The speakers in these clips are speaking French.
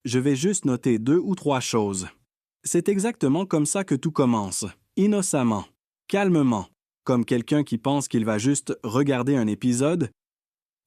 Je vais juste noter 2 ou 3 choses. C'est exactement comme ça que tout commence, innocemment, calmement, comme quelqu'un qui pense qu'il va juste regarder un épisode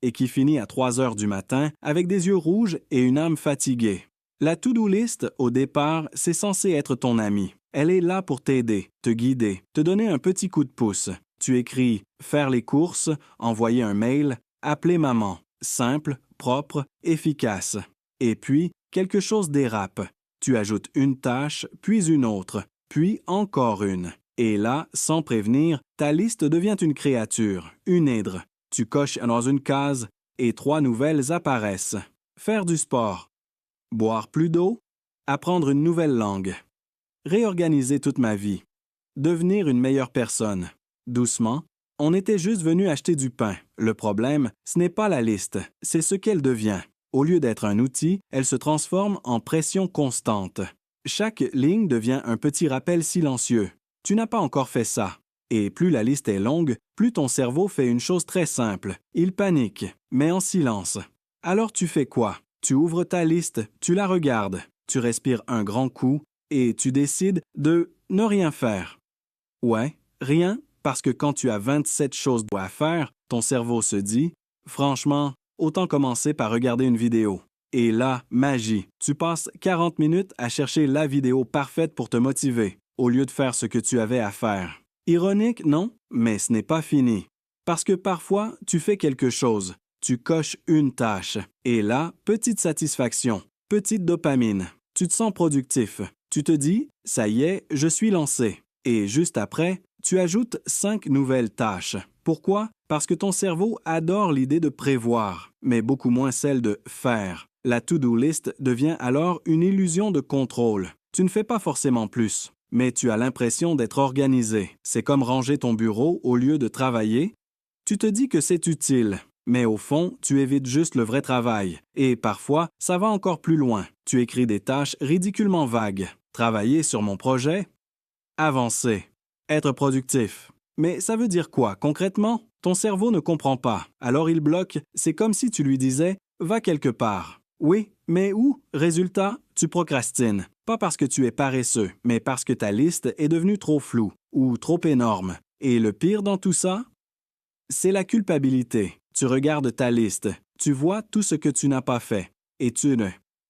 et qui finit à 3 heures du matin avec des yeux rouges et une âme fatiguée. La to-do list, au départ, c'est censé être ton amie. Elle est là pour t'aider, te guider, te donner un petit coup de pouce. Tu écris « faire les courses »,« envoyer un mail »,« appeler maman ». Simple, propre, efficace. Et puis, quelque chose dérape. Tu ajoutes une tâche, puis une autre, puis encore une. Et là, sans prévenir, ta liste devient une créature, une hydre. Tu coches dans une case et 3 nouvelles apparaissent. Faire du sport. Boire plus d'eau. Apprendre une nouvelle langue. Réorganiser toute ma vie. Devenir une meilleure personne. Doucement, on était juste venu acheter du pain. Le problème, ce n'est pas la liste, c'est ce qu'elle devient. Au lieu d'être un outil, elle se transforme en pression constante. Chaque ligne devient un petit rappel silencieux. Tu n'as pas encore fait ça. Et plus la liste est longue, plus ton cerveau fait une chose très simple. Il panique, mais en silence. Alors tu fais quoi? Tu ouvres ta liste, tu la regardes, tu respires un grand coup et tu décides de ne rien faire. Ouais, rien, parce que quand tu as 27 choses à faire, ton cerveau se dit « Franchement, autant commencer par regarder une vidéo ». Et là, magie, tu passes 40 minutes à chercher la vidéo parfaite pour te motiver, au lieu de faire ce que tu avais à faire. Ironique, non? Mais ce n'est pas fini. Parce que parfois, tu fais quelque chose, tu coches une tâche, et là, petite satisfaction, petite dopamine. Tu te sens productif. Tu te dis « Ça y est, je suis lancé ». Et juste après, tu ajoutes 5 nouvelles tâches. Pourquoi? Parce que ton cerveau adore l'idée de prévoir, mais beaucoup moins celle de faire. La to-do list devient alors une illusion de contrôle. Tu ne fais pas forcément plus, mais tu as l'impression d'être organisé. C'est comme ranger ton bureau au lieu de travailler. Tu te dis que c'est utile, mais au fond, tu évites juste le vrai travail. Et parfois, ça va encore plus loin. Tu écris des tâches ridiculement vagues. Travailler sur mon projet? Avancer. Être productif. Mais ça veut dire quoi, concrètement? Ton cerveau ne comprend pas, alors il bloque. C'est comme si tu lui disais « Va quelque part ». Oui, mais où? Résultat, tu procrastines. Pas parce que tu es paresseux, mais parce que ta liste est devenue trop floue ou trop énorme. Et le pire dans tout ça? C'est la culpabilité. Tu regardes ta liste, tu vois tout ce que tu n'as pas fait, et tu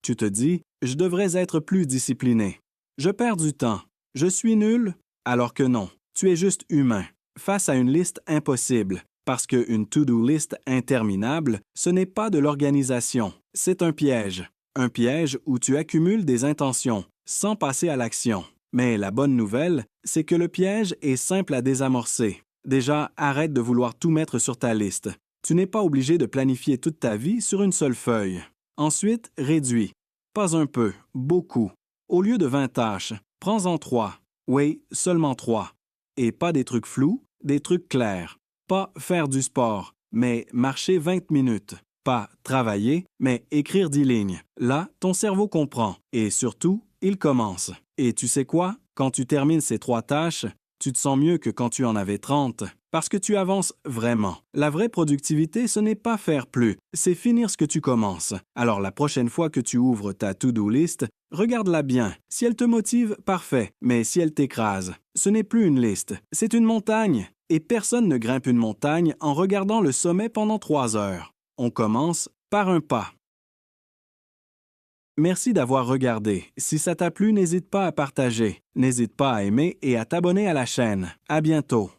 te dis « Je devrais être plus discipliné. Je perds du temps. Je suis nul ». Alors que non, tu es juste humain, face à une liste impossible, parce qu'une to-do list interminable, ce n'est pas de l'organisation, c'est un piège. Un piège où tu accumules des intentions, sans passer à l'action. Mais la bonne nouvelle, c'est que le piège est simple à désamorcer. Déjà, arrête de vouloir tout mettre sur ta liste. Tu n'es pas obligé de planifier toute ta vie sur une seule feuille. Ensuite, réduis. Pas un peu, beaucoup. Au lieu de 20 tâches, prends-en 3. Oui, seulement 3. Et pas des trucs flous, des trucs clairs. Pas faire du sport, mais marcher 20 minutes. Pas travailler, mais écrire 10 lignes. Là, ton cerveau comprend. Et surtout, il commence. Et tu sais quoi? Quand tu termines ces 3 tâches, tu te sens mieux que quand tu en avais 30, parce que tu avances vraiment. La vraie productivité, ce n'est pas faire plus, c'est finir ce que tu commences. Alors la prochaine fois que tu ouvres ta to-do list, regarde-la bien. Si elle te motive, parfait, mais si elle t'écrase, ce n'est plus une liste, c'est une montagne. Et personne ne grimpe une montagne en regardant le sommet pendant 3 heures. On commence par un pas. Merci d'avoir regardé. Si ça t'a plu, n'hésite pas à partager. N'hésite pas à aimer et à t'abonner à la chaîne. À bientôt.